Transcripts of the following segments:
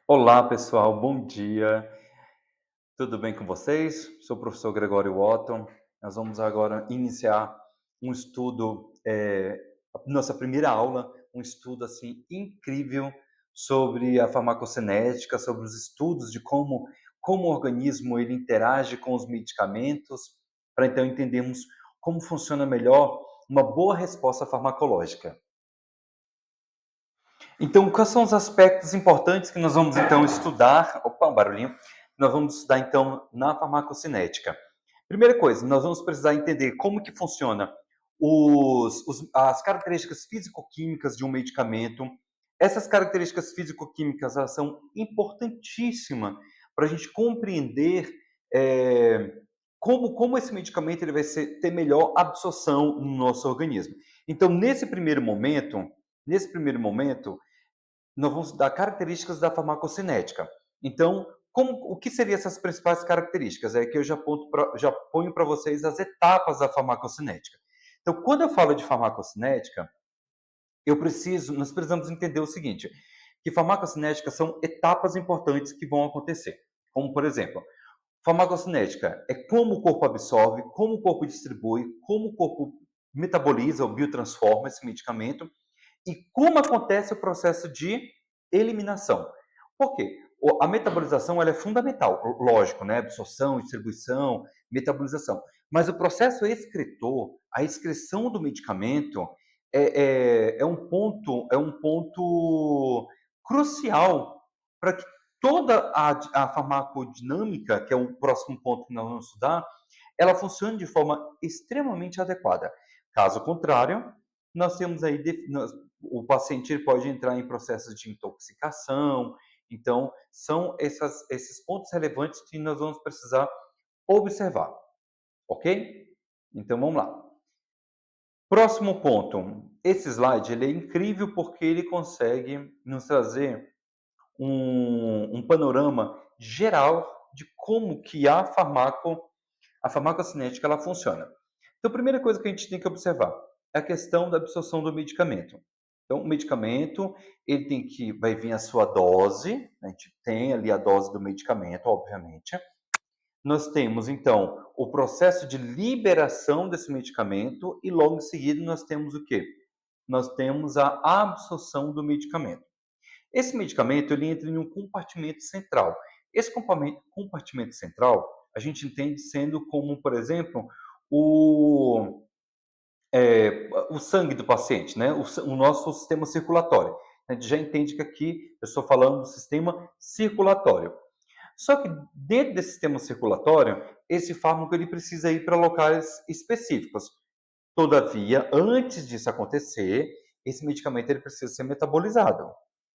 Olá, pessoal, bom dia. Tudo bem com vocês? Sou o professor Gregório Otton. Nós vamos agora iniciar um estudo, nossa primeira aula, um estudo assim incrível sobre a farmacocinética, sobre os estudos de como o organismo ele interage com os medicamentos, para então entendermos como funciona melhor uma boa resposta farmacológica. Então, quais são os aspectos importantes que nós vamos então estudar? Opa, um barulhinho. Nós vamos estudar então na farmacocinética. Primeira coisa, nós vamos precisar entender como que funciona as características físico-químicas de um medicamento. Essas características físico-químicas elas são importantíssimas para a gente compreender é, como esse medicamento ele vai ter melhor absorção no nosso organismo. Então, nesse primeiro momento, nós vamos dar características da farmacocinética. Então, o que seriam essas principais características? É que eu já ponho para vocês as etapas da farmacocinética. Então, quando eu falo de farmacocinética, nós precisamos entender o seguinte, que farmacocinética são etapas importantes que vão acontecer. Como, por exemplo, farmacocinética é como o corpo absorve, como o corpo distribui, como o corpo metaboliza ou biotransforma esse medicamento e como acontece o processo de eliminação. Por quê? A metabolização ela é fundamental, lógico, né? Absorção, distribuição, metabolização. Mas o processo excretor, a excreção do medicamento, é um ponto crucial para que toda a farmacodinâmica, que é o próximo ponto que nós vamos estudar, ela funcione de forma extremamente adequada. Caso contrário, nós temos aí o paciente pode entrar em processos de intoxicação. Então, são esses pontos relevantes que nós vamos precisar observar, ok? Então, vamos lá. Próximo ponto. Esse slide ele é incrível porque ele consegue nos trazer um panorama geral de como que a farmacocinética ela funciona. Então, a primeira coisa que a gente tem que observar é a questão da absorção do medicamento. Então, o medicamento, vai vir a sua dose, a gente tem ali a dose do medicamento, obviamente. Nós temos, então, o processo de liberação desse medicamento e logo em seguida nós temos o quê? Nós temos a absorção do medicamento. Esse medicamento ele entra em um compartimento central. Esse compartimento central a gente entende sendo como, por exemplo, o, o sangue do paciente, né? O nosso sistema circulatório. A gente já entende que aqui eu estou falando do sistema circulatório. Só que dentro desse sistema circulatório, esse fármaco ele precisa ir para locais específicos. Todavia, antes disso acontecer, esse medicamento ele precisa ser metabolizado,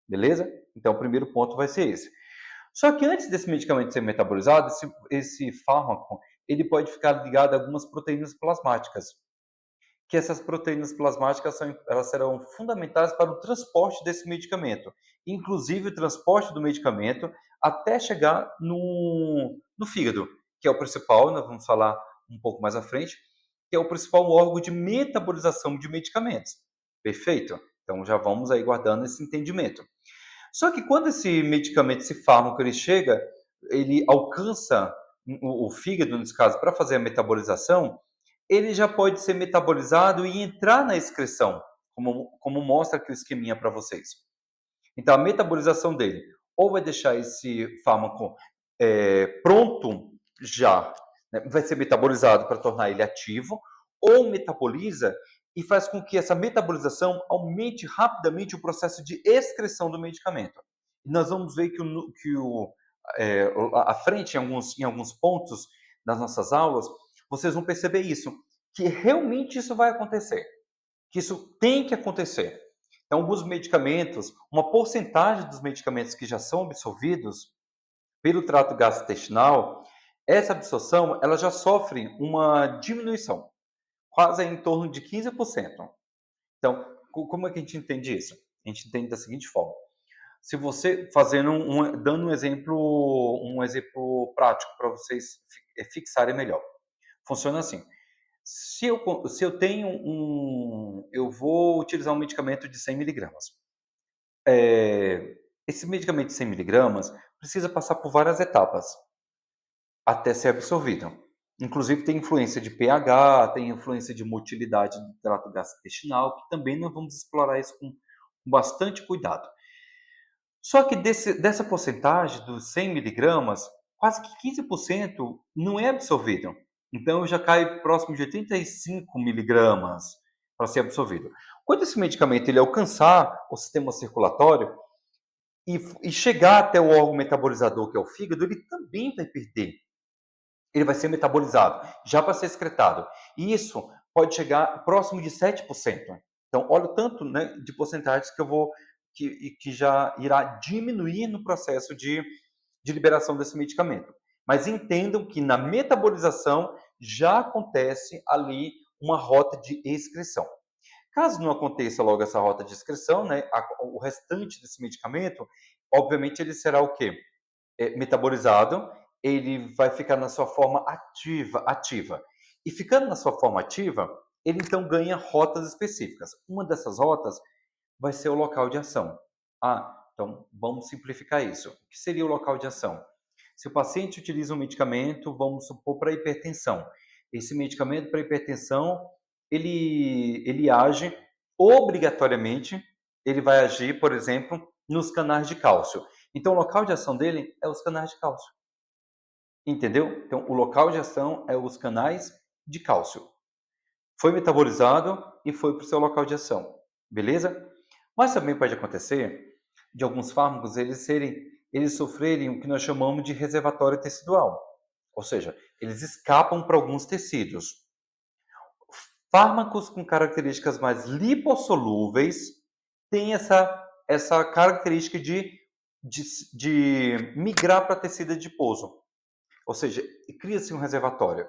beleza? Então, o primeiro ponto vai ser esse. Só que antes desse medicamento ser metabolizado, esse fármaco ele pode ficar ligado a algumas proteínas plasmáticas, que essas proteínas plasmáticas elas serão fundamentais para o transporte desse medicamento, inclusive o transporte do medicamento até chegar no fígado, que é o principal, nós vamos falar um pouco mais à frente, que é o principal órgão de metabolização de medicamentos. Perfeito? Então já vamos aí guardando esse entendimento. Só que quando esse medicamento, esse fármaco, ele chega, ele alcança o fígado, nesse caso, para fazer a metabolização, ele já pode ser metabolizado e entrar na excreção, como mostra aqui o esqueminha para vocês. Então, a metabolização dele ou vai deixar esse fármaco pronto já, né, vai ser metabolizado para tornar ele ativo, ou metaboliza e faz com que essa metabolização aumente rapidamente o processo de excreção do medicamento. E nós vamos ver à frente, em alguns pontos das nossas aulas, vocês vão perceber isso, que realmente isso vai acontecer, que isso tem que acontecer. Então, alguns medicamentos, uma porcentagem dos medicamentos que já são absorvidos pelo trato gastrointestinal, essa absorção ela já sofre uma diminuição, quase em torno de 15%. Então, como é que a gente entende isso? A gente entende da seguinte forma: se você dando um exemplo prático para vocês fixarem melhor, funciona assim. Se eu tenho eu vou utilizar um medicamento de 100 miligramas. Esse medicamento de 100 miligramas precisa passar por várias etapas até ser absorvido. Inclusive tem influência de pH, tem influência de motilidade do trato gastrointestinal, que também nós vamos explorar isso com bastante cuidado. Só que dessa porcentagem dos 100 miligramas, quase que 15% não é absorvido. Então já cai próximo de 85 miligramas para ser absorvido. Quando esse medicamento ele alcançar o sistema circulatório e chegar até o órgão metabolizador, que é o fígado, ele também vai perder. Ele vai ser metabolizado, já para ser excretado. E isso pode chegar próximo de 7%. Então, olha o tanto, né, de porcentagens que eu vou que já irá diminuir no processo de liberação desse medicamento. Mas entendam que na metabolização já acontece ali uma rota de excreção. Caso não aconteça logo essa rota de excreção, né, o restante desse medicamento, obviamente ele será o quê? Metabolizado, ele vai ficar na sua forma ativa. E ficando na sua forma ativa, ele então ganha rotas específicas. Uma dessas rotas vai ser o local de ação. Então vamos simplificar isso. O que seria o local de ação? Se o paciente utiliza um medicamento, vamos supor, para hipertensão. Esse medicamento para hipertensão, ele age obrigatoriamente, ele vai agir, por exemplo, nos canais de cálcio. Então, o local de ação dele é os canais de cálcio. Entendeu? Então, o local de ação é os canais de cálcio. Foi metabolizado e foi para o seu local de ação. Beleza? Mas também pode acontecer de alguns fármacos eles sofrerem o que nós chamamos de reservatório tecidual. Ou seja, eles escapam para alguns tecidos. Fármacos com características mais lipossolúveis têm essa característica de, de migrar para tecido adiposo. Ou seja, cria-se um reservatório.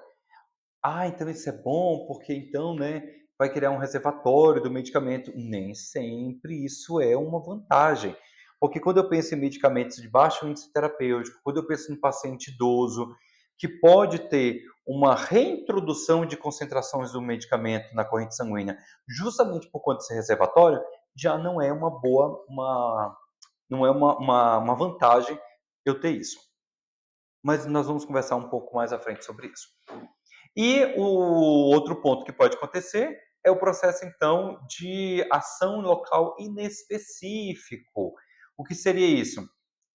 Então isso é bom, porque então, né, vai criar um reservatório do medicamento. Nem sempre isso é uma vantagem. Porque quando eu penso em medicamentos de baixo índice terapêutico, quando eu penso em paciente idoso, que pode ter uma reintrodução de concentrações do medicamento na corrente sanguínea, justamente por conta desse reservatório, já não é uma boa, não é uma vantagem eu ter isso. Mas nós vamos conversar um pouco mais à frente sobre isso. E o outro ponto que pode acontecer é o processo, então, de ação local inespecífico. O que seria isso?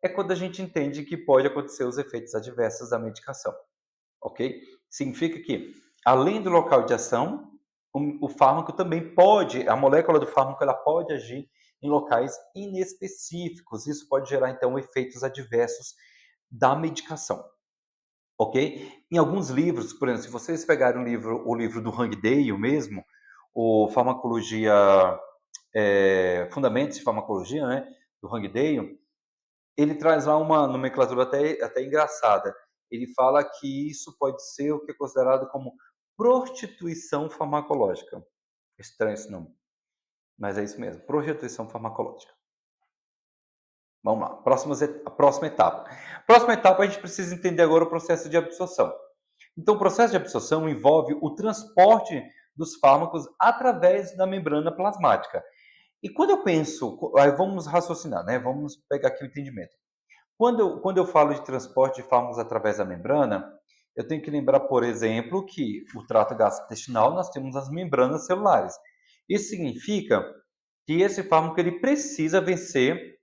É quando a gente entende que pode acontecer os efeitos adversos da medicação, ok? Significa que, além do local de ação, o fármaco também pode, a molécula do fármaco, ela pode agir em locais inespecíficos. Isso pode gerar, então, efeitos adversos da medicação. Ok? Em alguns livros, por exemplo, se vocês pegarem o livro do Hangdale mesmo, o Farmacologia, Fundamentos de Farmacologia, né, do Hangdale, ele traz lá uma nomenclatura até engraçada. Ele fala que isso pode ser o que é considerado como prostituição farmacológica. Estranho esse nome, mas é isso mesmo, prostituição farmacológica. Vamos lá, a próxima etapa. Próxima etapa, a gente precisa entender agora o processo de absorção. Então, o processo de absorção envolve o transporte dos fármacos através da membrana plasmática. E quando eu penso, aí vamos raciocinar, né? Vamos pegar aqui o entendimento. Quando eu falo de transporte de fármacos através da membrana, eu tenho que lembrar, por exemplo, que o trato gastrointestinal nós temos as membranas celulares. Isso significa que esse fármaco ele precisa vencer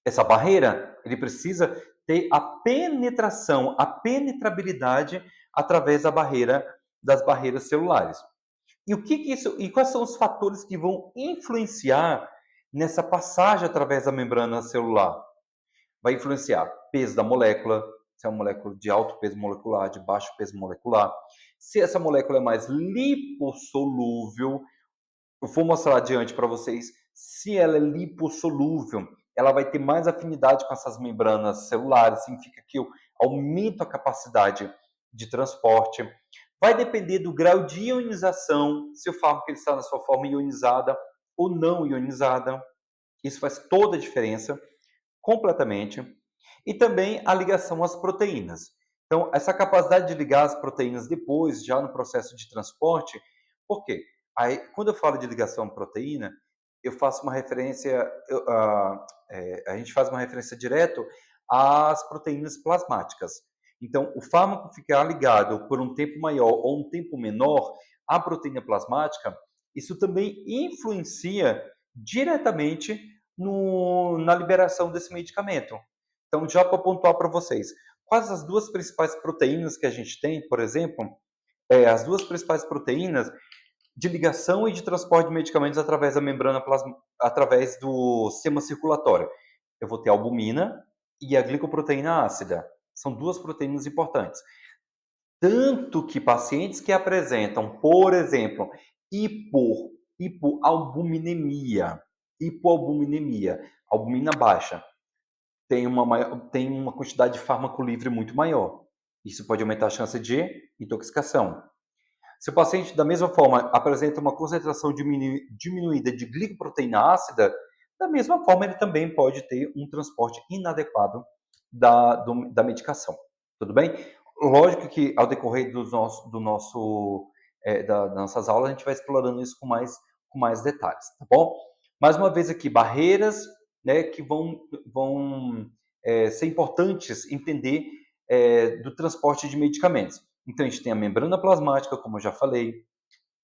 essa barreira, ele precisa ter a penetração, a penetrabilidade através das barreiras celulares. E o que isso e quais são os fatores que vão influenciar nessa passagem através da membrana celular? Vai influenciar peso da molécula, se é uma molécula de alto peso molecular, de baixo peso molecular. Se essa molécula é mais lipossolúvel, eu vou mostrar adiante para vocês, se ela é lipossolúvel, ela vai ter mais afinidade com essas membranas celulares, significa que eu aumento a capacidade de transporte. Vai depender do grau de ionização, se o fármaco está na sua forma ionizada ou não ionizada. Isso faz toda a diferença, completamente. E também a ligação às proteínas. Então, essa capacidade de ligar as proteínas depois, já no processo de transporte, por quê? Aí, quando eu falo de ligação à proteína, eu faço uma referência, a gente faz uma referência direto às proteínas plasmáticas. Então, o fármaco ficar ligado por um tempo maior ou um tempo menor à proteína plasmática, isso também influencia diretamente na liberação desse medicamento. Então, já para pontuar para vocês, quais as duas principais proteínas que a gente tem, por exemplo, as duas principais proteínas de ligação e de transporte de medicamentos através da membrana plasma, através do sistema circulatório. Eu vou ter a albumina e a glicoproteína ácida. São duas proteínas importantes. Tanto que pacientes que apresentam, por exemplo, hipoalbuminemia, hipoalbuminemia, albumina baixa, tem uma quantidade de fármaco livre muito maior. Isso pode aumentar a chance de intoxicação. Se o paciente, da mesma forma, apresenta uma concentração diminuída de glicoproteína ácida, da mesma forma ele também pode ter um transporte inadequado da medicação. Tudo bem? Lógico que ao decorrer das nossas aulas a gente vai explorando isso com mais detalhes, tá bom? Mais uma vez aqui, barreiras, né, que vão ser importantes entender do transporte de medicamentos. Então, a gente tem a membrana plasmática, como eu já falei,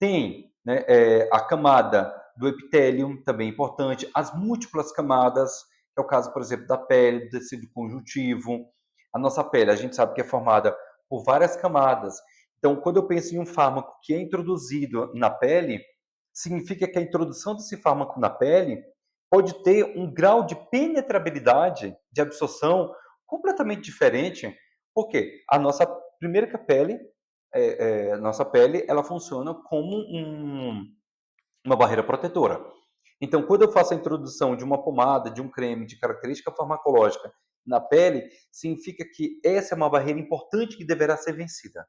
tem, né, a camada do epitélio, também importante, as múltiplas camadas, que é o caso, por exemplo, da pele, do tecido conjuntivo. A nossa pele, a gente sabe que é formada por várias camadas. Então, quando eu penso em um fármaco que é introduzido na pele, significa que a introdução desse fármaco na pele pode ter um grau de penetrabilidade, de absorção completamente diferente, porque a nossa primeira que a pele, nossa pele, ela funciona como uma barreira protetora. Então, quando eu faço a introdução de uma pomada, de um creme de característica farmacológica na pele, significa que essa é uma barreira importante que deverá ser vencida.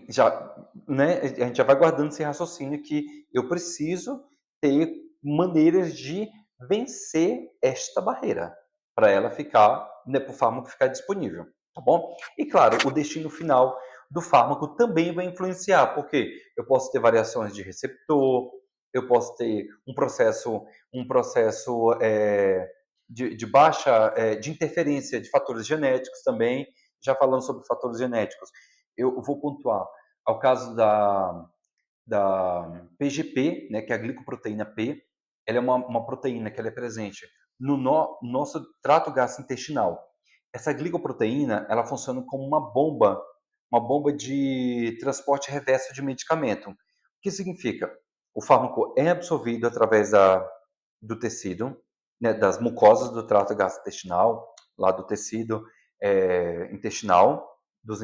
Já, né, a gente já vai guardando esse raciocínio que eu preciso ter maneiras de vencer esta barreira, para ela ficar, né, para o fármaco ficar disponível, tá bom? E claro, o destino final do fármaco também vai influenciar, porque eu posso ter variações de receptor, eu posso ter um processo de baixa, de interferência de fatores genéticos também. Já falando sobre fatores genéticos, eu vou pontuar ao caso da PGP, né, que é a glicoproteína P. Ela é uma proteína que ela é presente no nosso trato gastrointestinal. Essa glicoproteína, ela funciona como uma bomba de transporte reverso de medicamento. O que significa? O fármaco é absorvido através do tecido, né, das mucosas do trato gastrointestinal, lá do tecido intestinal, dos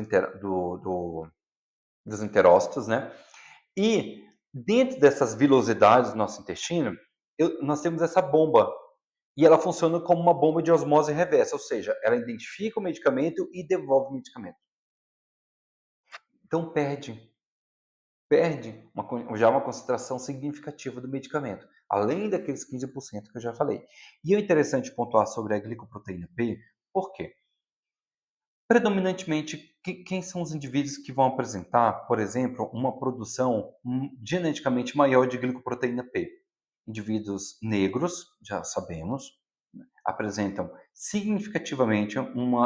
enterócitos, né? E dentro dessas vilosidades do nosso intestino, nós temos essa bomba. E ela funciona como uma bomba de osmose reversa, ou seja, ela identifica o medicamento e devolve o medicamento. Então perde já uma concentração significativa do medicamento, além daqueles 15% que eu já falei. E é interessante pontuar sobre a glicoproteína P, por quê? Predominantemente, quem são os indivíduos que vão apresentar, por exemplo, uma produção geneticamente maior de glicoproteína P? Indivíduos negros, já sabemos, né, apresentam significativamente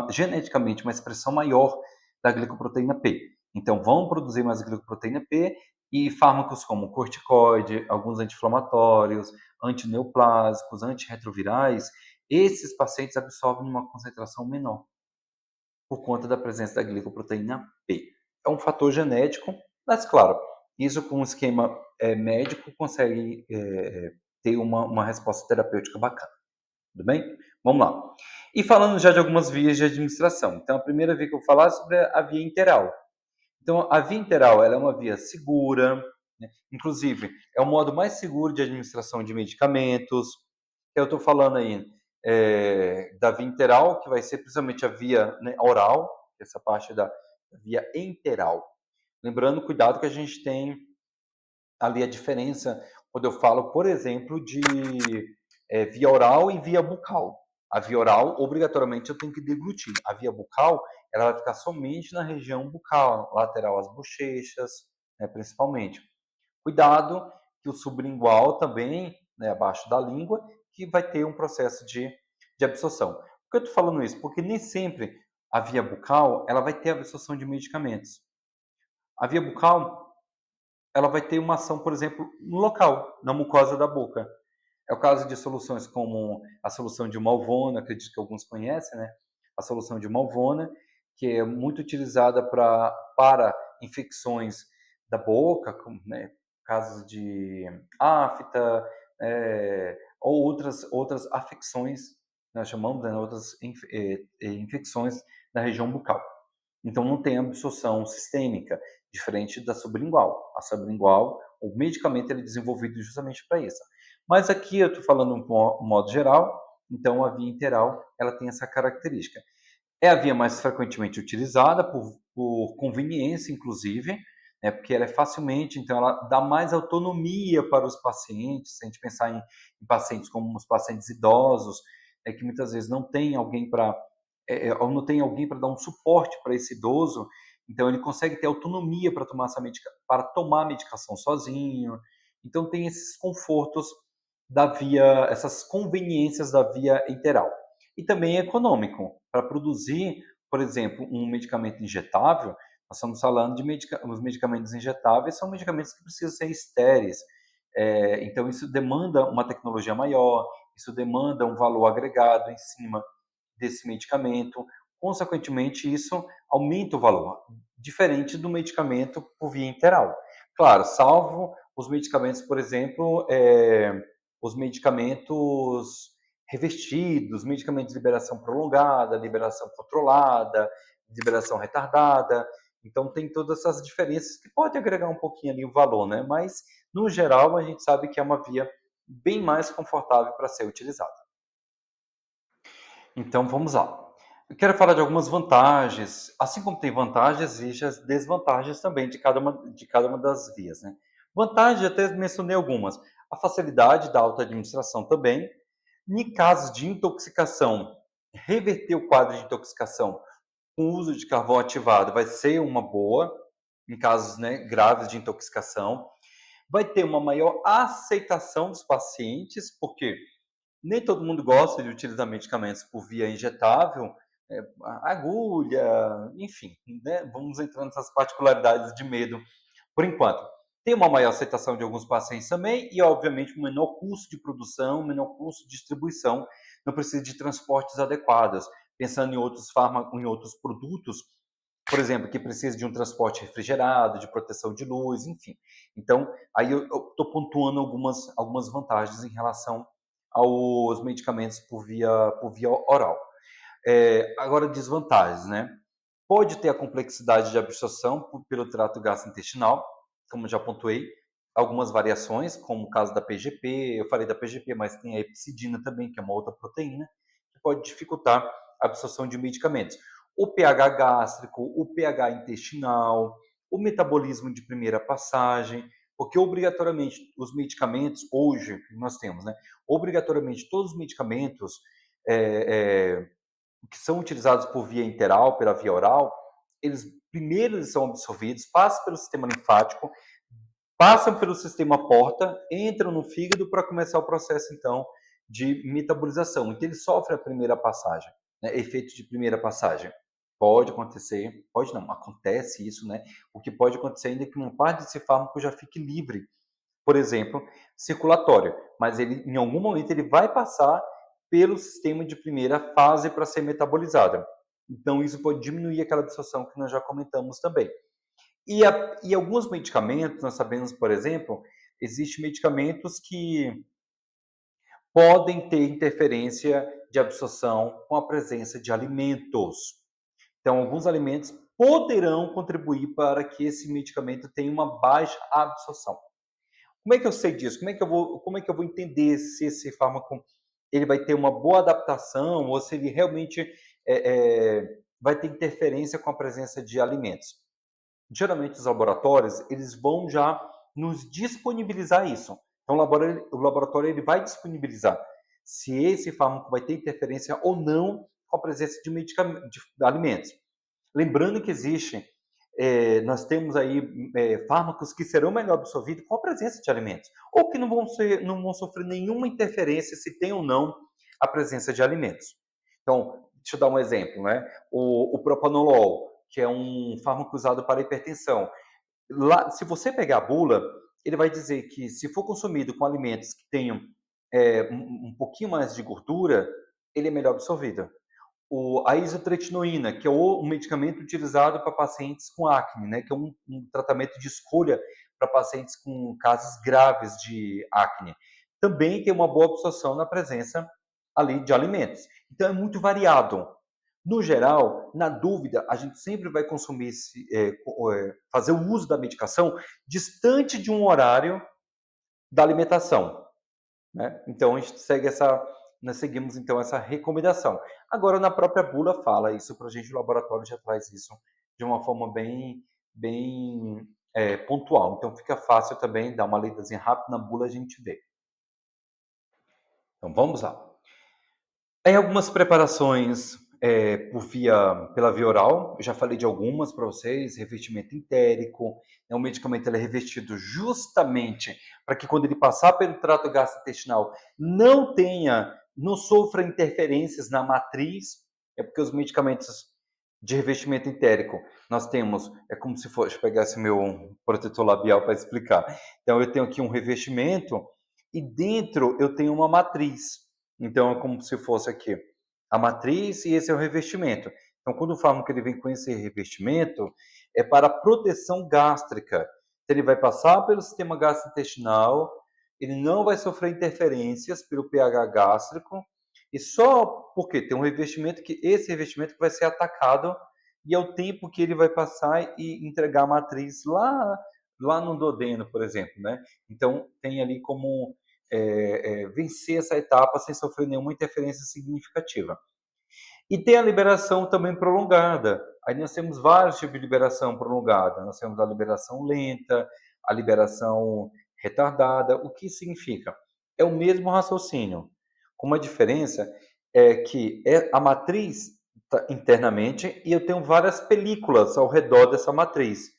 geneticamente uma expressão maior da glicoproteína P. Então, vão produzir mais glicoproteína P e fármacos como corticoide, alguns anti-inflamatórios, antineoplásicos, antirretrovirais, esses pacientes absorvem uma concentração menor por conta da presença da glicoproteína P. É um fator genético, mas claro, isso com um esquema médico consegue ter uma resposta terapêutica bacana. Tudo bem? Vamos lá. E falando já de algumas vias de administração. Então, a primeira via que eu vou falar é sobre a via interal. Então, a via interal ela é uma via segura, né? Inclusive, é o modo mais seguro de administração de medicamentos. Eu estou falando aí da via interal, que vai ser principalmente a via, né, oral, essa parte da via enteral. Lembrando, cuidado que a gente tem ali a diferença quando eu falo, por exemplo, de via oral e via bucal. A via oral, obrigatoriamente, eu tenho que deglutir. A via bucal, ela vai ficar somente na região bucal, lateral às bochechas, né, principalmente. Cuidado que o sublingual também, né, abaixo da língua, que vai ter um processo de absorção. Por que eu estou falando isso? Porque nem sempre a via bucal ela vai ter absorção de medicamentos. A via bucal ela vai ter uma ação, por exemplo, no local, na mucosa da boca. É o caso de soluções como a solução de Malvona, acredito que alguns conhecem, né? A solução de Malvona, que é muito utilizada para infecções da boca, como, né, casos de afta, ou outras afecções, nós chamamos, né, outras infecções na região bucal. Então não tem absorção sistêmica, diferente da sublingual. A sublingual, o medicamento ele é desenvolvido justamente para isso. Mas aqui eu estou falando um modo geral, então a via interal ela tem essa característica. É a via mais frequentemente utilizada por conveniência, inclusive, né, porque ela é facilmente, então ela dá mais autonomia para os pacientes. Se a gente pensar em pacientes como os pacientes idosos, que muitas vezes não tem alguém para ou não tem alguém para dar um suporte para esse idoso, então ele consegue ter autonomia para tomar para tomar a medicação sozinho. Então tem esses confortos da via, essas conveniências da via enteral. E também é econômico. Para produzir, por exemplo, um medicamento injetável, nós estamos falando de os medicamentos injetáveis são medicamentos que precisam ser estéreis. Então isso demanda uma tecnologia maior, isso demanda um valor agregado em cima desse medicamento. Consequentemente, isso aumenta o valor, diferente do medicamento por via interal. Claro, salvo os medicamentos, por exemplo, os medicamentos revestidos, medicamentos de liberação prolongada, liberação controlada, liberação retardada. Então, tem todas essas diferenças que pode agregar um pouquinho ali o valor, né? Mas, no geral, a gente sabe que é uma via bem mais confortável para ser utilizada. Então vamos lá. Eu quero falar de algumas vantagens. Assim como tem vantagens, existem as desvantagens também de cada uma das vias, né? Vantagens, até mencionei algumas. A facilidade da auto-administração também. Em casos de intoxicação, reverter o quadro de intoxicação com o uso de carvão ativado vai ser uma boa, em casos, né, graves de intoxicação. Vai ter uma maior aceitação dos pacientes, porque nem todo mundo gosta de utilizar medicamentos por via injetável, agulha, enfim, né, vamos entrar nessas particularidades de medo por enquanto. Tem uma maior aceitação de alguns pacientes também e, obviamente, um menor custo de produção, um menor custo de distribuição, não precisa de transportes adequados. Pensando em outros fármacos, em outros produtos, por exemplo, que precisa de um transporte refrigerado, de proteção de luz, enfim. Então, aí eu estou pontuando algumas vantagens em relação aos medicamentos por via oral. Agora, desvantagens, né? Pode ter a complexidade de absorção pelo trato gastrointestinal, como já pontuei, algumas variações, como o caso da PGP, eu falei da PGP, mas tem a epsidina também, que é uma outra proteína, que pode dificultar a absorção de medicamentos. O pH gástrico, o pH intestinal, o metabolismo de primeira passagem, porque obrigatoriamente os medicamentos, hoje, que nós temos, né? Obrigatoriamente todos os medicamentos que são utilizados por via interal, pela via oral, eles primeiro eles são absorvidos, passam pelo sistema linfático, passam pelo sistema porta, entram no fígado para começar o processo, então, de metabolização. Então, ele sofre a primeira passagem, né? Efeito de primeira passagem. Pode acontecer, pode não, acontece isso, né? O que pode acontecer ainda é que uma parte desse fármaco já fique livre, por exemplo, circulatório, mas ele, em algum momento, ele vai passar pelo sistema de primeira fase para ser metabolizada. Então, isso pode diminuir aquela absorção que nós já comentamos também. E alguns medicamentos, nós sabemos, por exemplo, existem medicamentos que podem ter interferência de absorção com a presença de alimentos. Então, alguns alimentos poderão contribuir para que esse medicamento tenha uma baixa absorção. Como é que eu sei disso? Como é que eu vou entender se esse fármaco ele vai ter uma boa adaptação ou se ele realmente vai ter interferência com a presença de alimentos? Geralmente os laboratórios, eles vão já nos disponibilizar isso. Então o laboratório ele vai disponibilizar se esse fármaco vai ter interferência ou não com a presença de alimentos. Lembrando que existe nós temos aí fármacos que serão melhor absorvidos com a presença de alimentos, ou que não vão sofrer nenhuma interferência se tem ou não a presença de alimentos. Então, deixa eu dar um exemplo, né? O propanolol, que é um fármaco usado para hipertensão. Lá, se você pegar a bula, ele vai dizer que se for consumido com alimentos que tenham um pouquinho mais de gordura, ele é melhor absorvido. A isotretinoína, que é um medicamento utilizado para pacientes com acne, né, que é um tratamento de escolha para pacientes com casos graves de acne. Também tem uma boa absorção na presença ali de alimentos. Então é muito variado. No geral, na dúvida, a gente sempre vai consumir, fazer o uso da medicação distante de um horário da alimentação, né? Então a gente segue nós seguimos então essa recomendação. Agora na própria bula fala isso para a gente, o laboratório já traz isso de uma forma bem pontual. Então fica fácil também dar uma lidazinha rápida na bula, a gente vê. Então vamos lá. Tem algumas preparações pela via oral, eu já falei de algumas para vocês, revestimento entérico, é um medicamento, ele é revestido justamente para que quando ele passar pelo trato gastrointestinal não sofra interferências na matriz, é porque os medicamentos de revestimento entérico, nós temos, é como se fosse, deixa eu pegar esse meu protetor labial para explicar. Então eu tenho aqui um revestimento e dentro eu tenho uma matriz. Então, é como se fosse aqui a matriz e esse é o revestimento. Então, quando o fármaco ele vem com esse revestimento, é para proteção gástrica. Então, ele vai passar pelo sistema gastrointestinal, ele não vai sofrer interferências pelo pH gástrico, e só porque tem um revestimento que esse revestimento vai ser atacado e é o tempo que ele vai passar e entregar a matriz lá no duodeno, por exemplo, né? Então, tem ali como vencer essa etapa sem sofrer nenhuma interferência significativa. E tem a liberação também prolongada. Aí nós temos vários tipos de liberação prolongada. Nós temos a liberação lenta, a liberação retardada. O que significa? É o mesmo raciocínio, com uma diferença que a matriz tá internamente e eu tenho várias películas ao redor dessa matriz.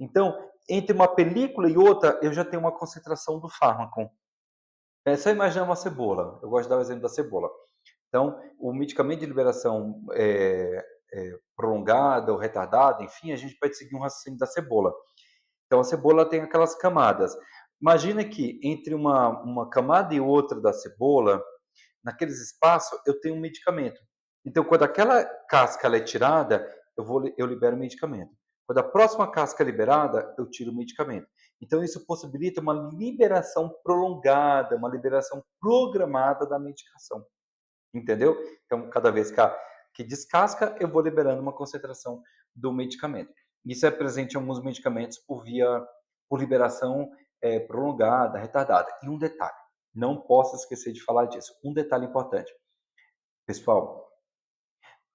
Então, entre uma película e outra, eu já tenho uma concentração do fármaco. É só imaginar uma cebola. Eu gosto de dar o exemplo da cebola. Então, o medicamento de liberação prolongada ou retardada, enfim, a gente pode seguir um raciocínio da cebola. Então, a cebola tem aquelas camadas. Imagina que entre uma camada e outra da cebola, naqueles espaços, eu tenho um medicamento. Então, quando aquela casca ela é tirada, eu libero o medicamento. Quando a próxima casca é liberada, eu tiro o medicamento. Então, isso possibilita uma liberação prolongada, uma liberação programada da medicação. Entendeu? Então, cada vez que descasca, eu vou liberando uma concentração do medicamento. Isso é presente em alguns medicamentos por liberação prolongada, retardada. E um detalhe, não posso esquecer de falar disso. Um detalhe importante. Pessoal,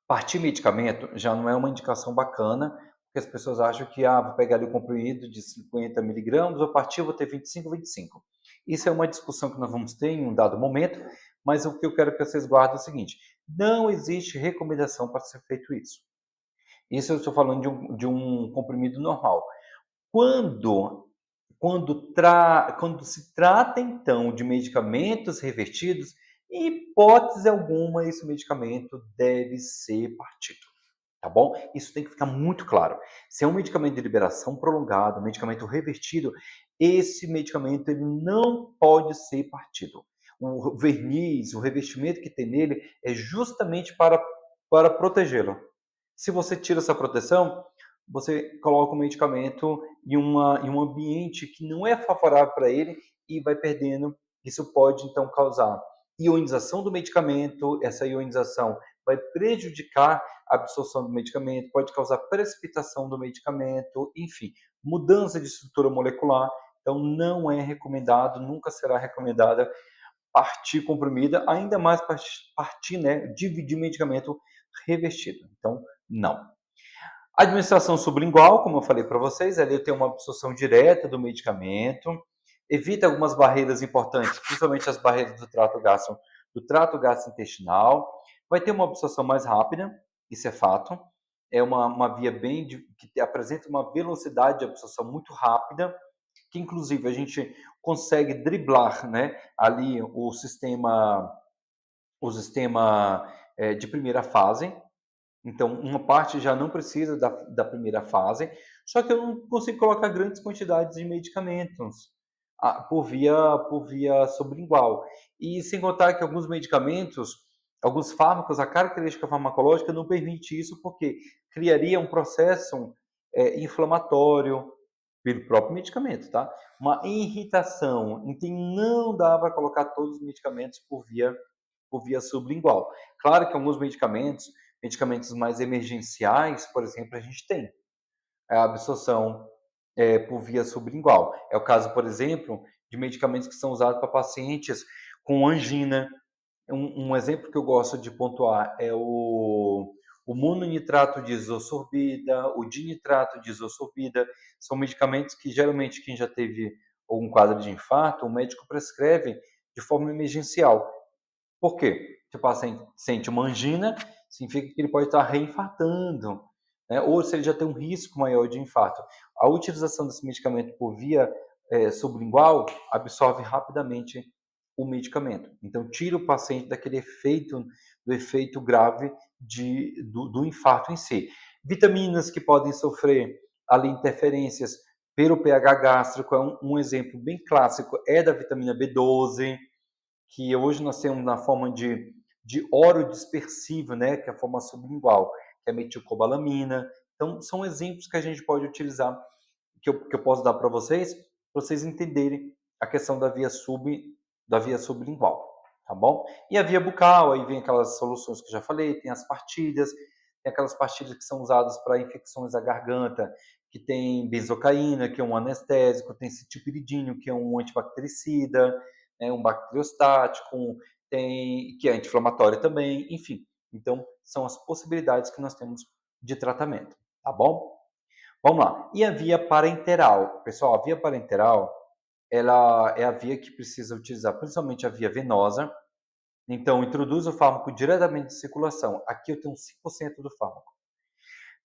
partir medicamento já não é uma indicação bacana, porque as pessoas acham que, vou pegar ali o comprimido de 50 miligramas, vou partir, vou ter 25, 25. Isso é uma discussão que nós vamos ter em um dado momento, mas o que eu quero que vocês guardem é o seguinte, não existe recomendação para ser feito isso. Isso eu estou falando de um comprimido normal. Quando se trata, então, de medicamentos revertidos, em hipótese alguma, esse medicamento deve ser partido, tá bom? Isso tem que ficar muito claro. Se é um medicamento de liberação prolongada, um medicamento revertido, esse medicamento ele não pode ser partido. O verniz, o revestimento que tem nele é justamente para protegê-lo. Se você tira essa proteção, você coloca o medicamento em um ambiente que não é favorável para ele e vai perdendo. Isso pode, então, causar ionização do medicamento, essa ionização vai prejudicar a absorção do medicamento, pode causar precipitação do medicamento, enfim, mudança de estrutura molecular. Então, não é recomendado, nunca será recomendada partir comprimida, ainda mais partir, né, dividir medicamento revestido. Então, não. Administração sublingual, como eu falei para vocês, ali eu tenho uma absorção direta do medicamento, evita algumas barreiras importantes, principalmente as barreiras do trato gastrointestinal, vai ter uma absorção mais rápida, isso é fato, é uma via bem que apresenta uma velocidade de absorção muito rápida, que inclusive a gente consegue driblar, né, ali o sistema de primeira fase. Então, uma parte já não precisa da primeira fase, só que eu não consigo colocar grandes quantidades de medicamentos por via sublingual. E sem contar que alguns medicamentos, alguns fármacos, a característica farmacológica não permite isso, porque criaria um processo inflamatório pelo próprio medicamento, tá? Uma irritação. Então, não dá para colocar todos os medicamentos por via sublingual. Claro que alguns medicamentos mais emergenciais, por exemplo, a gente tem a absorção por via sublingual. É o caso, por exemplo, de medicamentos que são usados para pacientes com angina. Um exemplo que eu gosto de pontuar é o mononitrato de isosorbida, o dinitrato de isosorbida. São medicamentos que geralmente quem já teve algum quadro de infarto, o médico prescreve de forma emergencial. Por quê? Se o paciente sente uma angina, significa que ele pode estar reinfartando, né? Ou se ele já tem um risco maior de infarto. A utilização desse medicamento por via sublingual absorve rapidamente o medicamento. Então, tira o paciente do efeito grave do infarto em si. Vitaminas que podem sofrer ali interferências pelo pH gástrico, um exemplo bem clássico é da vitamina B12, que hoje nós temos na forma de oro dispersivo, né, que é a forma sublingual, que é a metilcobalamina. Então, são exemplos que a gente pode utilizar, que eu posso dar para vocês entenderem a questão da via sublingual, tá bom? E a via bucal, aí vem aquelas soluções que eu já falei, tem as pastilhas, tem aquelas pastilhas que são usadas para infecções da garganta, que tem benzocaína, que é um anestésico, tem cetirizina, que é um antibactericida, né, um bacteriostático, que é anti-inflamatório também, enfim. Então, são as possibilidades que nós temos de tratamento, tá bom? Vamos lá. E a via parenteral? Pessoal, a via parenteral, ela é a via que precisa utilizar principalmente a via venosa. Então, introduz o fármaco diretamente em circulação. Aqui eu tenho 5% do fármaco.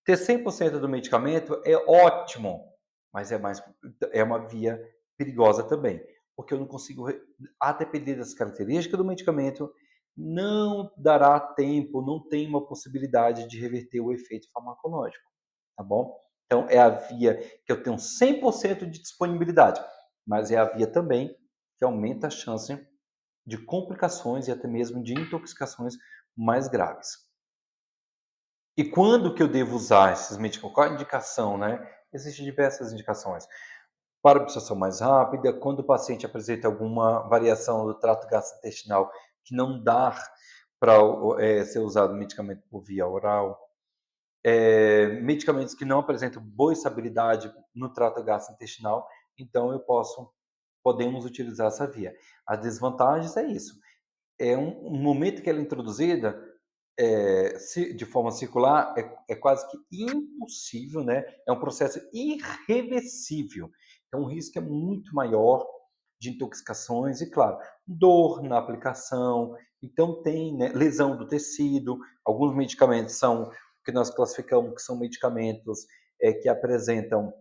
Ter 100% do medicamento é ótimo, mas é uma via perigosa também, porque eu não consigo, a depender das características do medicamento, não dará tempo, não tem uma possibilidade de reverter o efeito farmacológico, tá bom? Então, é a via que eu tenho 100% de disponibilidade, mas é a via também que aumenta a chance de complicações e até mesmo de intoxicações mais graves. E quando que eu devo usar esses medicamentos? Qual a indicação, né? Existem diversas indicações. Para absorção mais rápida, quando o paciente apresenta alguma variação do trato gastrointestinal que não dá para ser usado medicamento por via oral. Medicamentos que não apresentam boa estabilidade no trato gastrointestinal, então podemos utilizar essa via. As desvantagens é isso. É um momento que ela é introduzida, de forma circular, é quase que impossível, né? É um processo irreversível. Então, o risco é muito maior de intoxicações e, claro, dor na aplicação. Então, tem, né, lesão do tecido. Alguns medicamentos são o que nós classificamos que são medicamentos que apresentam,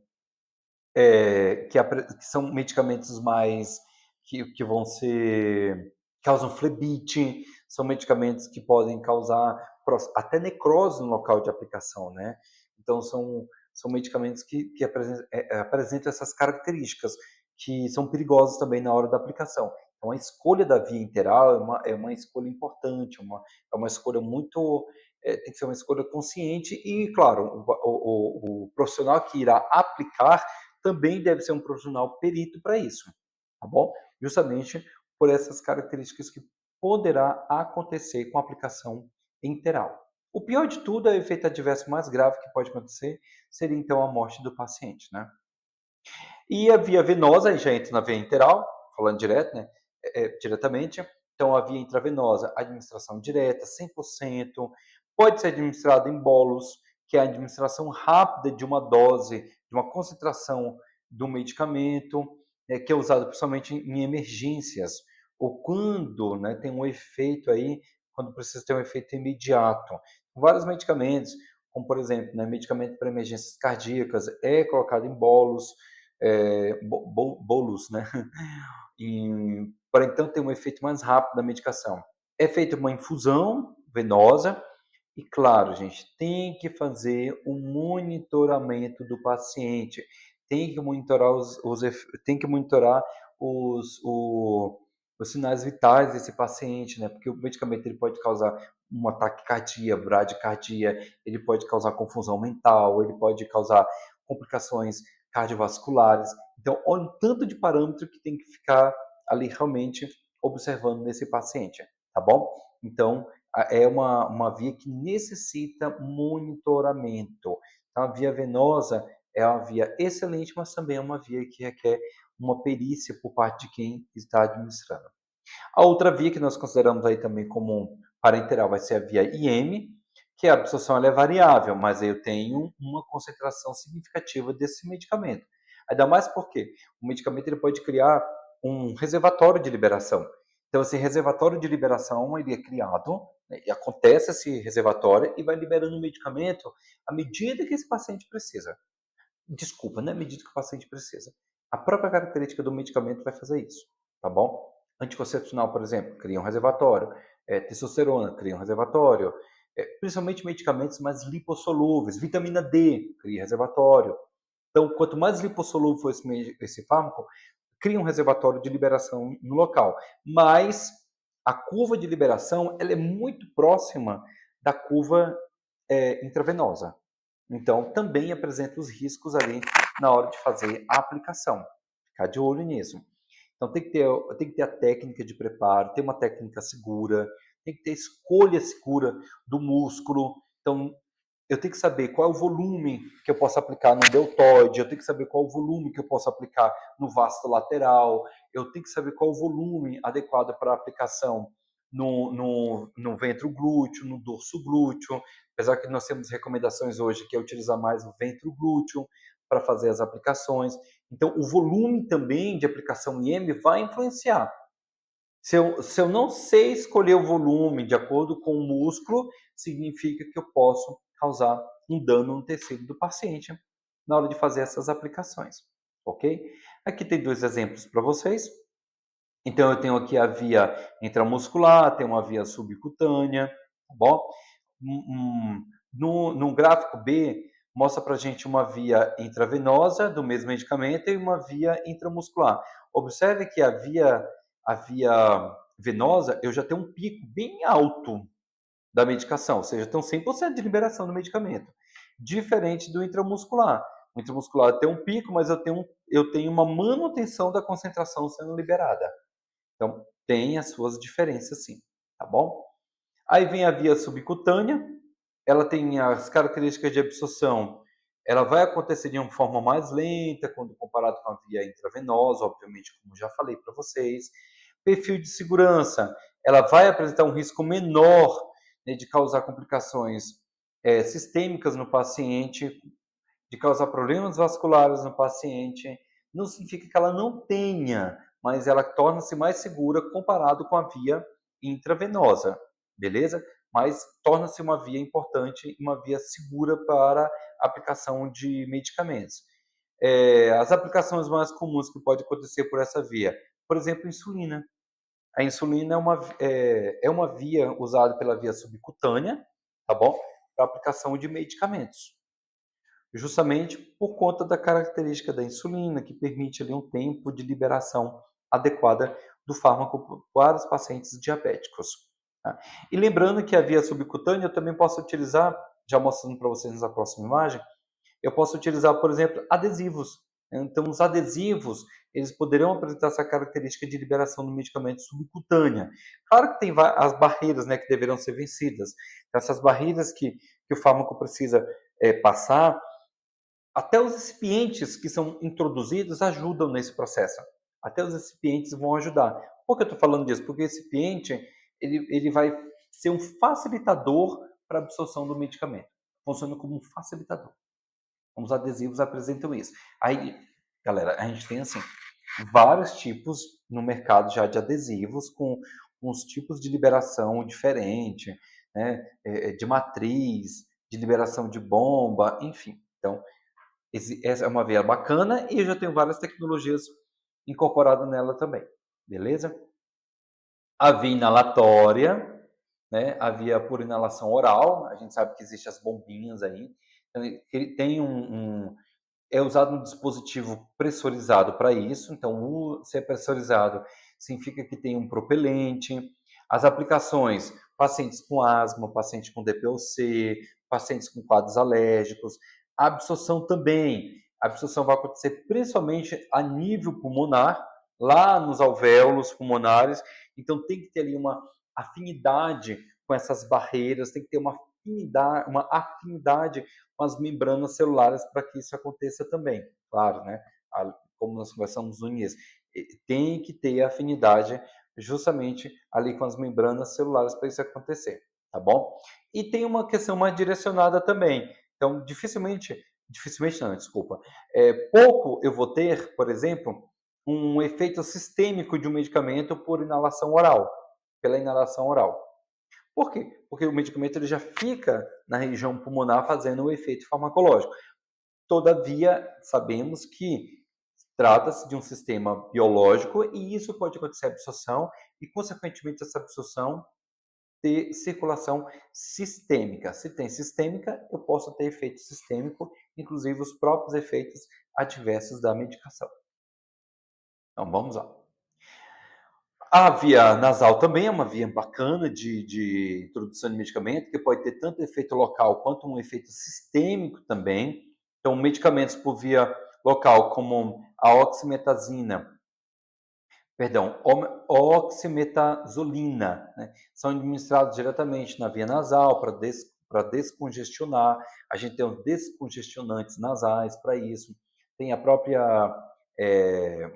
que são medicamentos mais que vão ser causam flebite, são medicamentos que podem causar até necrose no local de aplicação, né? Então são medicamentos que apresentam essas características que são perigosos também na hora da aplicação. Então a escolha da via interal é uma escolha importante, é uma escolha muito tem que ser uma escolha consciente e, claro, o profissional que irá aplicar também deve ser um profissional perito para isso, tá bom? Justamente por essas características que poderá acontecer com a aplicação interal. O pior de tudo é o efeito adverso mais grave que pode acontecer, seria então a morte do paciente, né? E a via venosa, aí já entra na via interal, falando direto, né? Diretamente. Então, a via intravenosa, administração direta, 100%. Pode ser administrado em bolos, que é a administração rápida de uma dose, de uma concentração do medicamento, que é usado principalmente em emergências, ou quando, né, tem um efeito aí, quando precisa ter um efeito imediato. Vários medicamentos, como por exemplo, né, medicamento para emergências cardíacas é colocado em bolos, bolos, né, para então ter um efeito mais rápido da medicação. É feita uma infusão venosa e claro, gente, tem que fazer um monitoramento do paciente, tem que monitorar tem que monitorar os sinais vitais desse paciente, né? Porque o medicamento ele pode causar uma taquicardia, bradicardia, ele pode causar confusão mental, ele pode causar complicações cardiovasculares. Então, olha o tanto de parâmetro que tem que ficar ali realmente observando nesse paciente, tá bom? Então, é uma via que necessita monitoramento. Então, a via venosa é uma via excelente, mas também é uma via que requer uma perícia por parte de quem está administrando. A outra via que nós consideramos aí também como parenteral vai ser a via IM, que a absorção ela é variável, mas eu tenho uma concentração significativa desse medicamento. Ainda mais porque o medicamento ele pode criar um reservatório de liberação. Então, esse reservatório de liberação ele é criado, né, e acontece esse reservatório e vai liberando o medicamento à medida que esse paciente precisa. Desculpa, não é à medida que o paciente precisa. A própria característica do medicamento vai fazer isso, tá bom? Anticoncepcional, por exemplo, cria um reservatório. Testosterona, cria um reservatório. Principalmente medicamentos mais lipossolúveis. Vitamina D, cria reservatório. Então, quanto mais lipossolúvel for esse fármaco, cria um reservatório de liberação no local. Mas a curva de liberação ela é muito próxima da curva intravenosa. Então, também apresenta os riscos ali na hora de fazer a aplicação. Ficar de olho nisso. Então, tem que ter a técnica de preparo, ter uma técnica segura, tem que ter escolha segura do músculo. Então, eu tenho que saber qual é o volume que eu posso aplicar no deltoide, eu tenho que saber qual é o volume que eu posso aplicar no vasto lateral, eu tenho que saber qual é o volume adequado para aplicação no ventro glúteo, no dorso glúteo, apesar que nós temos recomendações hoje que é utilizar mais o ventro glúteo para fazer as aplicações. Então, o volume também de aplicação IM vai influenciar. Se eu não sei escolher o volume de acordo com o músculo, significa que eu posso causar um dano no tecido do paciente na hora de fazer essas aplicações, ok? Aqui tem dois exemplos para vocês. Então, eu tenho aqui a via intramuscular, tenho uma via subcutânea, tá bom? No gráfico B, mostra para a gente uma via intravenosa do mesmo medicamento e uma via intramuscular. Observe que a via venosa, eu já tenho um pico bem alto da medicação, ou seja, eu tenho 100% de liberação do medicamento, diferente do intramuscular. O intramuscular tem um pico, mas eu tenho uma manutenção da concentração sendo liberada. Então, tem as suas diferenças sim, tá bom? Aí vem a via subcutânea, ela tem as características de absorção, ela vai acontecer de uma forma mais lenta quando comparado com a via intravenosa, obviamente, como já falei para vocês. Perfil de segurança, ela vai apresentar um risco menor, né, de causar complicações sistêmicas no paciente, de causar problemas vasculares no paciente. Não significa que ela não tenha, mas ela torna-se mais segura comparado com a via intravenosa, beleza? Mas torna-se uma via importante, uma via segura para a aplicação de medicamentos. As aplicações mais comuns que pode acontecer por essa via, por exemplo, insulina. A insulina é uma via usada pela via subcutânea, tá bom? Para aplicação de medicamentos, justamente por conta da característica da insulina, que permite ali um tempo de liberação adequada do fármaco para os pacientes diabéticos. Tá? E lembrando que a via subcutânea eu também posso utilizar, já mostrando para vocês na próxima imagem, eu posso utilizar, por exemplo, adesivos. Então, os adesivos, eles poderão apresentar essa característica de liberação do medicamento subcutânea. Claro que tem as barreiras, né, que deverão ser vencidas. Essas barreiras que o fármaco precisa passar, até os recipientes que são introduzidos ajudam nesse processo. Até os recipientes vão ajudar. Por que eu estou falando disso? Porque o recipiente ele vai ser um facilitador para a absorção do medicamento. Funciona como um facilitador. Os adesivos apresentam isso. Aí, galera, a gente tem assim vários tipos no mercado já de adesivos com uns tipos de liberação diferente, né? De matriz, de liberação de bomba, enfim. Então, essa é uma via bacana e eu já tenho várias tecnologias incorporadas nela também, beleza? A via inalatória, né, a via por inalação oral, a gente sabe que existem as bombinhas aí, então ele tem é usado um dispositivo pressurizado para isso, então se é pressurizado, significa que tem um propelente. As aplicações, pacientes com asma, paciente com DPOC, pacientes com quadros alérgicos. A absorção também, a absorção vai acontecer principalmente a nível pulmonar, lá nos alvéolos pulmonares, então tem que ter ali uma afinidade com essas barreiras, tem que ter uma afinidade com as membranas celulares para que isso aconteça também. Claro, né? Como nós conversamos no início, tem que ter afinidade justamente ali com as membranas celulares para isso acontecer, tá bom? E tem uma questão mais direcionada também. Então, dificilmente não, desculpa. Pouco eu vou ter, por exemplo, um efeito sistêmico de um medicamento por inalação oral, pela inalação oral. Por quê? Porque o medicamento ele já fica na região pulmonar fazendo o efeito farmacológico. Todavia, sabemos que trata-se de um sistema biológico e isso pode acontecer absorção e, consequentemente, essa absorção ter circulação sistêmica. Se tem sistêmica, eu posso ter efeito sistêmico, inclusive os próprios efeitos adversos da medicação. Então, vamos lá. A via nasal também é uma via bacana de introdução de medicamento, que pode ter tanto efeito local quanto um efeito sistêmico também. Então, medicamentos por via local, como a oximetazina, perdão, oximetazolina, né, são administrados diretamente na via nasal para descongestionar. A gente tem os descongestionantes nasais para isso. Tem a própria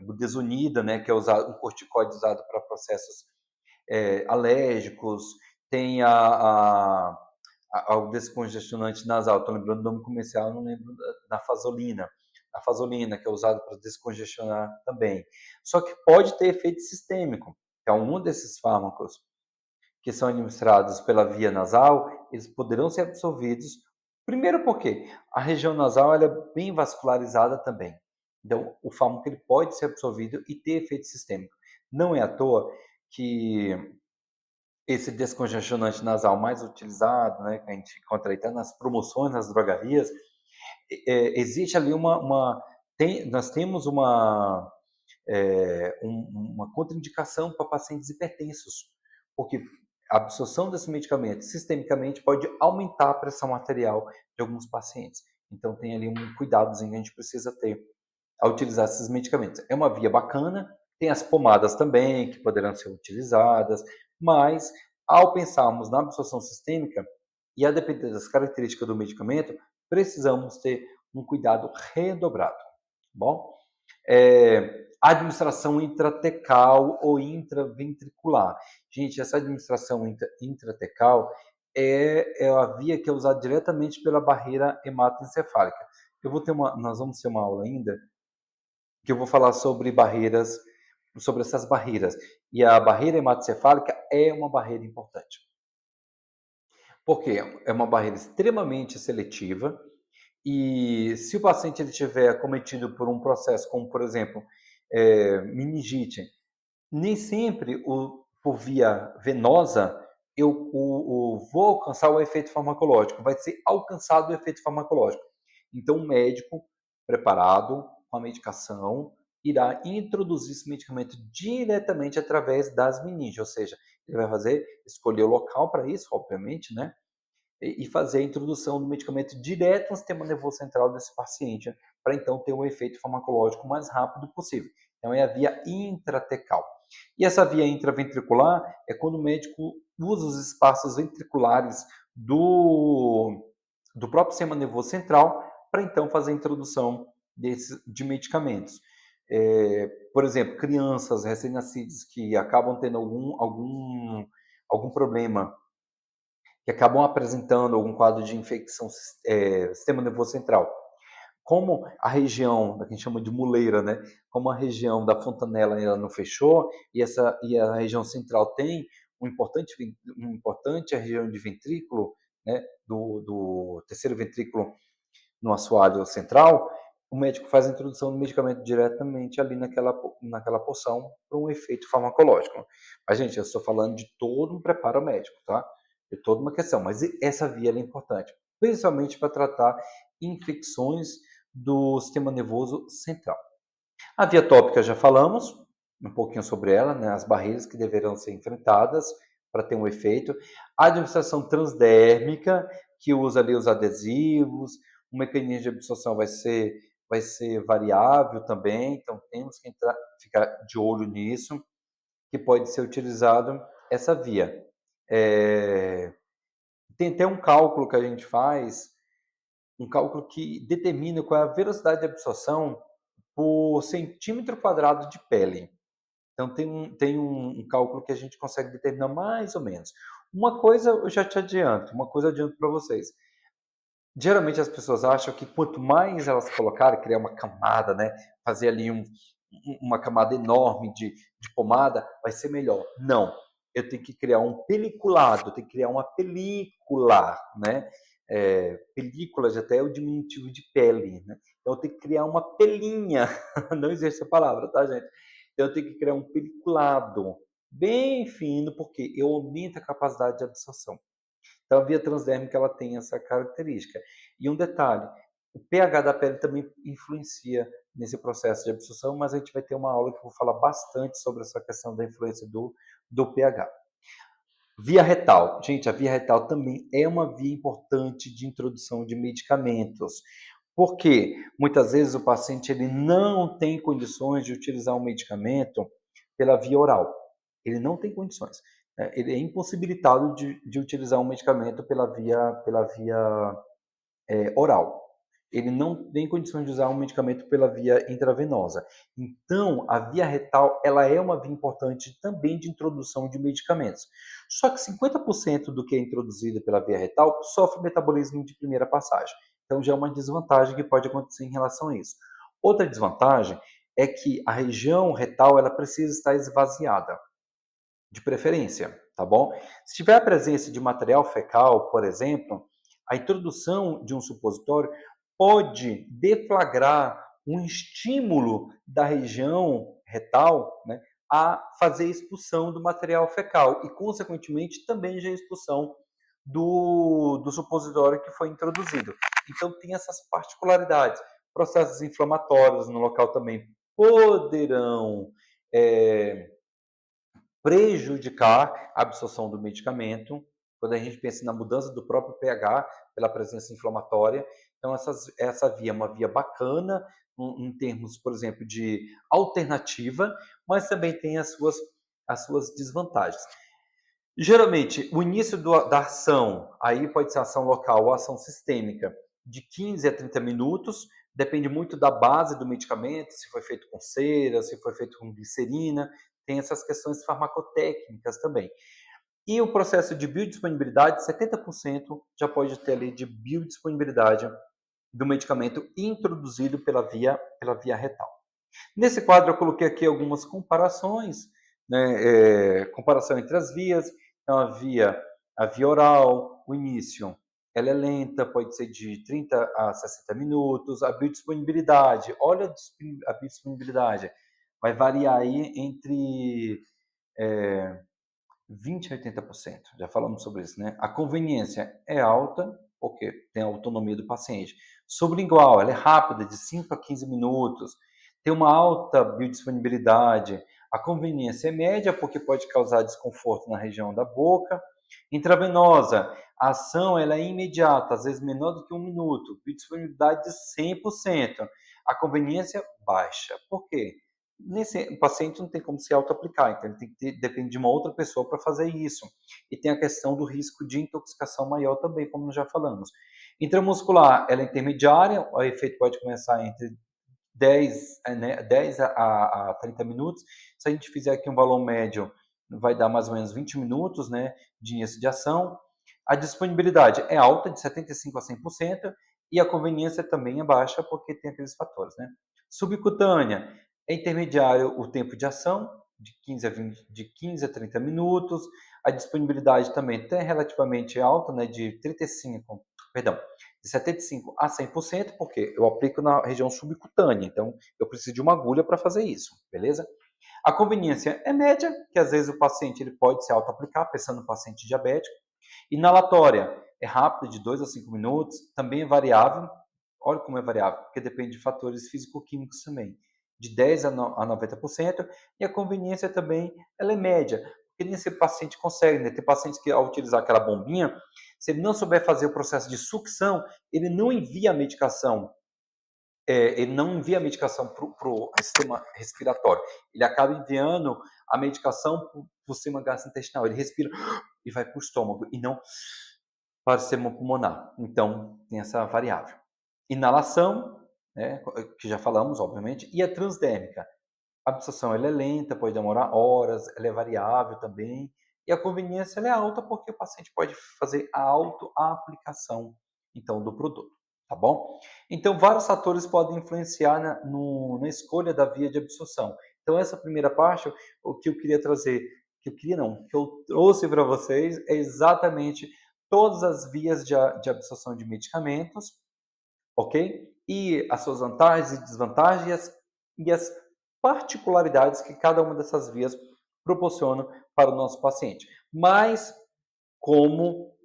budesonida, né, que é usado, um corticoide usado para processos alérgicos. Tem o descongestionante nasal. Estou lembrando do nome comercial, não lembro da fazolina. A fazolina, que é usada para descongestionar também. Só que pode ter efeito sistêmico. Então, um desses fármacos que são administrados pela via nasal, eles poderão ser absorvidos. Primeiro porque a região nasal ela é bem vascularizada também. Então, o fármaco ele pode ser absorvido e ter efeito sistêmico. Não é à toa que esse descongestionante nasal mais utilizado, né, que a gente encontra até nas promoções nas drogarias, existe ali nós temos uma contraindicação para pacientes hipertensos, porque a absorção desse medicamento sistemicamente pode aumentar a pressão arterial de alguns pacientes. Então tem ali um cuidadozinho que a gente precisa ter ao utilizar esses medicamentos. É uma via bacana, tem as pomadas também que poderão ser utilizadas, mas ao pensarmos na absorção sistêmica e a depender das características do medicamento, precisamos ter um cuidado redobrado, tá bom? Administração intratecal ou intraventricular. Gente, essa administração intratecal é a via que é usada diretamente pela barreira hematoencefálica. Nós vamos ter uma aula ainda que eu vou falar sobre essas barreiras. E a barreira hematoencefálica é uma barreira importante. Por quê? É uma barreira extremamente seletiva e se o paciente ele tiver acometido por um processo como, por exemplo, meningite, nem sempre por via venosa vou alcançar o efeito farmacológico, vai ser alcançado o efeito farmacológico. Então, o médico preparado com a medicação irá introduzir esse medicamento diretamente através das meninges, ou seja, ele vai escolher o local para isso, obviamente, né? E fazer a introdução do medicamento direto no sistema nervoso central desse paciente, para então ter um efeito farmacológico o mais rápido possível. Então, é a via intratecal. E essa via intraventricular é quando o médico usa os espaços ventriculares do próprio sistema nervoso central para então fazer a introdução de medicamentos. Por exemplo, crianças recém-nascidas que acabam tendo algum problema, que acabam apresentando algum quadro de infecção sistema nervoso central. Como a região, que a gente chama de muleira, né? Como a região da fontanela ela não fechou e a região central tem uma importante região de ventrículo, né? Do terceiro ventrículo no assoalho central, o médico faz a introdução do medicamento diretamente ali naquela porção para um efeito farmacológico. Mas, gente, eu estou falando de todo um preparo médico, tá? De toda uma questão, mas essa via ela é importante, principalmente para tratar infecções do sistema nervoso central. A via tópica já falamos um pouquinho sobre ela, né, as barreiras que deverão ser enfrentadas para ter um efeito. A administração transdérmica, que usa ali os adesivos, o mecanismo de absorção vai ser variável também, então temos que ficar de olho nisso, que pode ser utilizado essa via. Tem até um cálculo que a gente faz, um cálculo que determina qual é a velocidade de absorção por centímetro quadrado de pele. Então tem um cálculo que a gente consegue determinar mais ou menos. Uma coisa eu já te adianto, uma coisa eu adianto para vocês. Geralmente as pessoas acham que quanto mais elas colocarem, criar uma camada, né, fazer ali uma camada enorme de pomada, vai ser melhor. Não, eu tenho que criar um peliculado, eu tenho que criar uma película, né, película já até é o diminutivo de pele, né, então eu tenho que criar uma pelinha, não existe essa palavra, tá, gente? Então eu tenho que criar um peliculado bem fino, porque eu aumento a capacidade de absorção. Então, a via transdérmica ela tem essa característica. E um detalhe, o pH da pele também influencia nesse processo de absorção, mas a gente vai ter uma aula que eu vou falar bastante sobre essa questão da influência do pH. Via retal. Gente, a via retal também é uma via importante de introdução de medicamentos. Porque muitas vezes o paciente ele não tem condições de utilizar um medicamento pela via oral. Ele não tem condições. Ele é impossibilitado de utilizar um medicamento pela via oral. Ele não tem condições de usar um medicamento pela via intravenosa. Então, a via retal ela é uma via importante também de introdução de medicamentos. Só que 50% do que é introduzido pela via retal sofre metabolismo de primeira passagem. Então, já é uma desvantagem que pode acontecer em relação a isso. Outra desvantagem é que a região retal ela precisa estar esvaziada, de preferência, tá bom? Se tiver a presença de material fecal, por exemplo, a introdução de um supositório pode deflagrar um estímulo da região retal, né, a fazer a expulsão do material fecal e, consequentemente, também já a expulsão do supositório que foi introduzido. Então, tem essas particularidades. Processos inflamatórios no local também poderão prejudicar a absorção do medicamento, quando a gente pensa na mudança do próprio pH pela presença inflamatória. Então, essa via é uma via bacana, em termos, por exemplo, de alternativa, mas também tem as suas desvantagens. Geralmente, o início da ação, aí pode ser ação local ou ação sistêmica, de 15 a 30 minutos, depende muito da base do medicamento, se foi feito com cera, se foi feito com glicerina, tem essas questões farmacotécnicas também. E o processo de biodisponibilidade, 70% já pode ter ali de biodisponibilidade do medicamento introduzido pela via retal. Nesse quadro eu coloquei aqui algumas comparações, né, comparação entre as vias. Então a via oral, o início, ela é lenta, pode ser de 30 a 60 minutos. A biodisponibilidade, olha a biodisponibilidade, vai variar aí entre 20 a 80%. Já falamos sobre isso, né? A conveniência é alta, porque tem a autonomia do paciente. Sublingual, ela é rápida, de 5 a 15 minutos. Tem uma alta biodisponibilidade. A conveniência é média, porque pode causar desconforto na região da boca. Intravenosa, a ação ela é imediata, às vezes menor do que 1 minuto. Biodisponibilidade de 100%. A conveniência baixa. Por quê? O paciente não tem como se auto-aplicar, então ele tem que depende de uma outra pessoa para fazer isso. E tem a questão do risco de intoxicação maior também, como nós já falamos. Intramuscular, ela é intermediária, o efeito pode começar entre 10 a 30 minutos. Se a gente fizer aqui um valor médio, vai dar mais ou menos 20 minutos, né, de início de ação. A disponibilidade é alta, de 75% a 100%, e a conveniência também é baixa, porque tem aqueles fatores, né. Subcutânea, é intermediário o tempo de ação, de 15 a 30 minutos. A disponibilidade também é relativamente alta, né, de 35% perdão, de 75 a 100%, porque eu aplico na região subcutânea, então eu preciso de uma agulha para fazer isso, beleza? A conveniência é média, que às vezes o paciente ele pode se auto-aplicar, pensando no paciente diabético. Inalatória é rápido, de 2 a 5 minutos, também é variável. Olha como é variável, porque depende de fatores físico-químicos também, de 10 a 90%, e a conveniência também ela é média, porque nem sempre o paciente consegue, né? Tem pacientes que, ao utilizar aquela bombinha, se ele não souber fazer o processo de sucção, ele não envia a medicação ele não envia a medicação para o sistema respiratório, ele acaba enviando a medicação para o sistema gastrointestinal, ele respira e vai para o estômago, e não para o sistema pulmonar. Então, tem essa variável. Inalação, né, que já falamos, obviamente, e a transdérmica. A absorção ela é lenta, pode demorar horas, ela é variável também, e a conveniência ela é alta porque o paciente pode fazer a autoaplicação, então, do produto, tá bom? Então, vários fatores podem influenciar na escolha da via de absorção. Então, essa primeira parte, o que eu queria trazer, que eu queria não, que eu trouxe para vocês é exatamente todas as vias de absorção de medicamentos, ok? E as suas vantagens e desvantagens e as particularidades que cada uma dessas vias proporciona para o nosso paciente. Mas como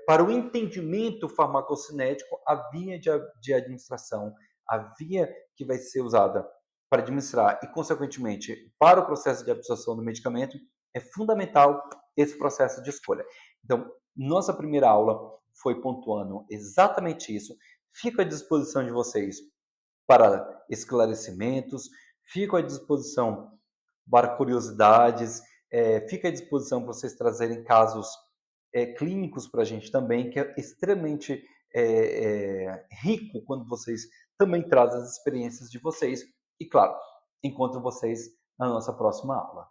para o entendimento farmacocinético, a via de administração, a via que vai ser usada para administrar e, consequentemente, para o processo de absorção do medicamento, é fundamental esse processo de escolha. Então, nossa primeira aula foi pontuando exatamente isso. Fico à disposição de vocês para esclarecimentos, fico à disposição para curiosidades, fica à disposição para vocês trazerem casos clínicos para a gente também, que é extremamente rico quando vocês também trazem as experiências de vocês. E, claro, encontro vocês na nossa próxima aula.